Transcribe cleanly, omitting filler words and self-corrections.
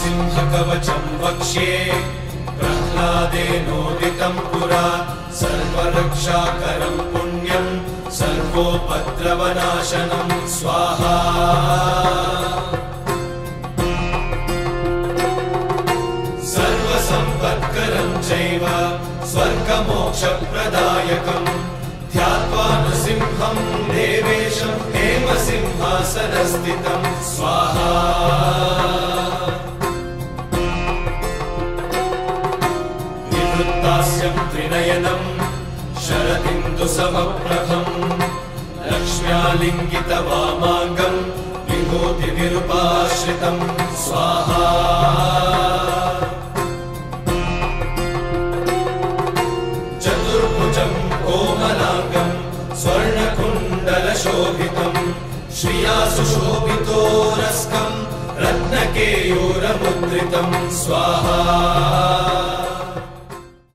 नृसिंहकवचं वक्ष्ये प्रह्लादेनोदितं पुरा सर्वरक्षाकरं पुण्यं सर्वोपद्रवनाशनं स्वाहा सर्वसम्पत्करं चैव स्वर्गमोक्षप्रदायकं ध्यात्वा नृसिंहं देवेशं हेमसिंहासनस्थितं स्वाहा विवृत्तास्यं त्रिनयनं शरदिन्दुसमप्रभं लक्ष्म्यालिङ्गितवामाङ्गं विभूतिविरूपाश्रितं स्वाहा चतुर्भुजं कोमलाङ्गं स्वर्णकुण्डलशोभितं श्रिया सुशोभितोरस्कं रत्नकेयूरमुद्रितं स्वाहा